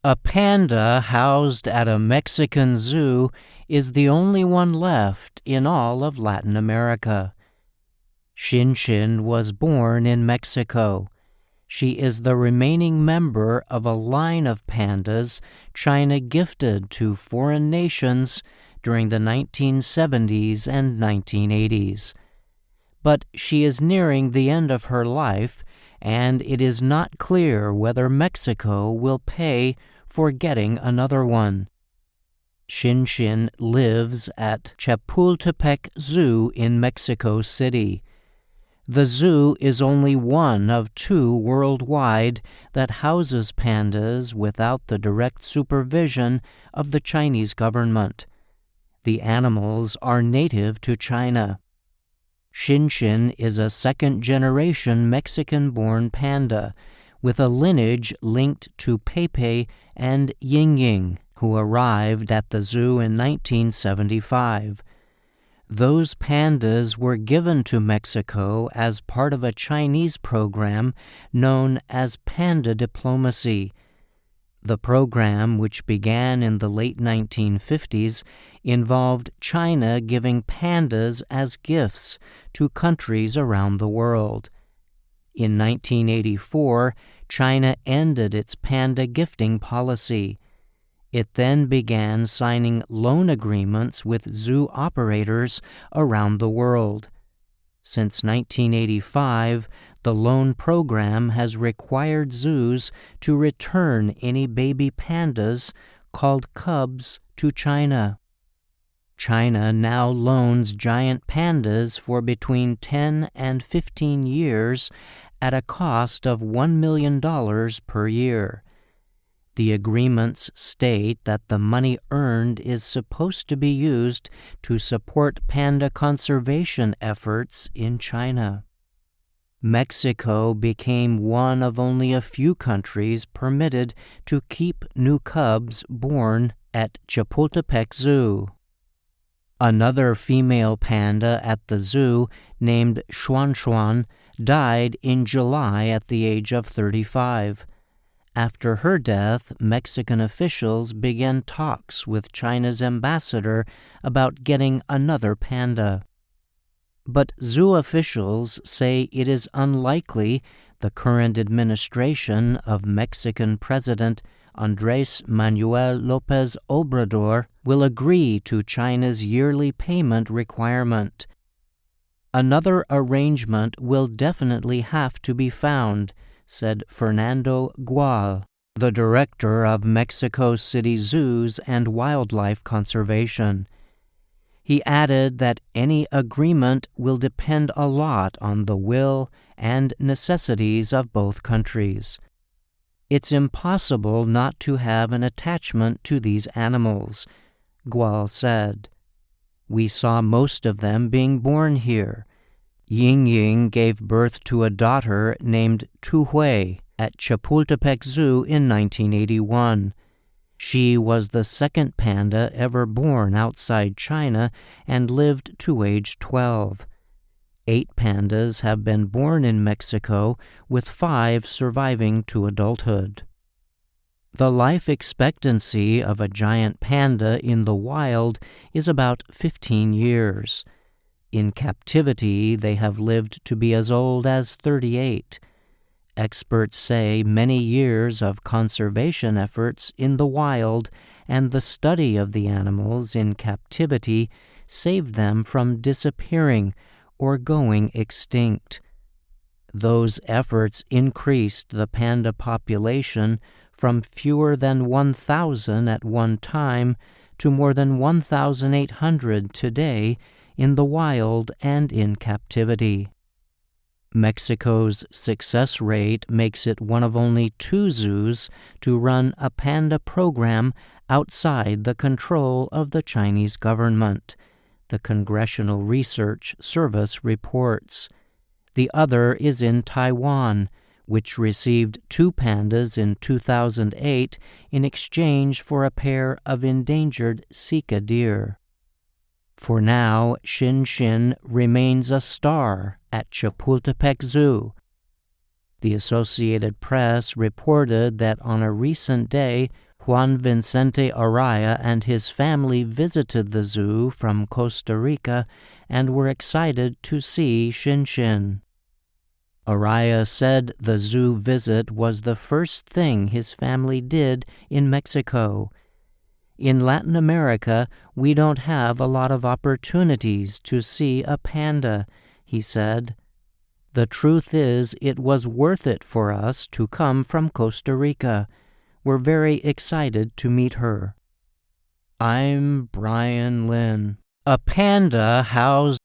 A panda housed at a Mexican zoo is the only one left in all of Latin America. Xin was born in Mexico. She is the remaining member of a line of pandas China gifted to foreign nations during the 1970s and 1980s. But she is nearing the end of her life, and it is not clear whether Mexico will pay for getting another one. Xin lives at Chapultepec Zoo in Mexico City. The zoo is only one of 2 worldwide that houses pandas without the direct supervision of the Chinese government. The animals are native to China. Xin is a second-generation Mexican-born panda with a lineage linked to Pepe and Ying, who arrived at the zoo in 1975. Those pandas were given to Mexico as part of a Chinese program known as Panda diplomacy. The program, which began in the late 1950s, involved China giving pandas as gifts to countries around the world. In 1984, China ended its panda gifting policy. It then began signing loan agreements with zoo operators around the world. Since 1985, the loan program has required zoos to return any baby pandas, called cubs, to China. China now loans giant pandas for between 10 and 15 years at a cost of $1 million per year. The agreements state that the money earned is supposed to be used to support panda conservation efforts in China. Mexico became one of only a few countries permitted to keep new cubs born at Chapultepec Zoo. Another female panda at the zoo, named Xuan, died in July at the age of 35. After her death, Mexican officials began talks with China's ambassador about getting another panda. But zoo officials say it is unlikely the current administration of Mexican President Andrés Manuel López Obrador will agree to China's yearly payment requirement. Another arrangement will definitely have to be found, said Fernando Gual, the director of Mexico City Zoos and Wildlife Conservation. He added that any agreement will depend a lot on the will and necessities of both countries. It's impossible not to have an attachment to these animals, Gual said. We saw most of them being born here. Ying gave birth to a daughter named Tu Hui at Chapultepec Zoo in 1981. She was the second panda ever born outside China and lived to age 12. 8 pandas have been born in Mexico, with 5 surviving to adulthood. The life expectancy of a giant panda in the wild is about 15 years. In captivity, they have lived to be as old as 38. Experts say many years of conservation efforts in the wild and the study of the animals in captivity saved them from disappearing or going extinct. Those efforts increased the panda population from fewer than 1,000 at one time to more than 1,800 today in the wild and in captivity. Mexico's success rate makes it one of only 2 zoos to run a panda program outside the control of the Chinese government, the Congressional Research Service reports. The other is in Taiwan, which received 2 pandas in 2008 in exchange for a pair of endangered sika deer. For now, Xin remains a star at Chapultepec Zoo. The Associated Press reported that on a recent day, Juan Vicente Araya and his family visited the zoo from Costa Rica and were excited to see Shin. Araya said the zoo visit was the first thing his family did in Mexico. In Latin America, we don't have a lot of opportunities to see a panda, he said. The truth is, it was worth it for us to come from Costa Rica. We're very excited to meet her. I'm Brian Lynn. A panda housed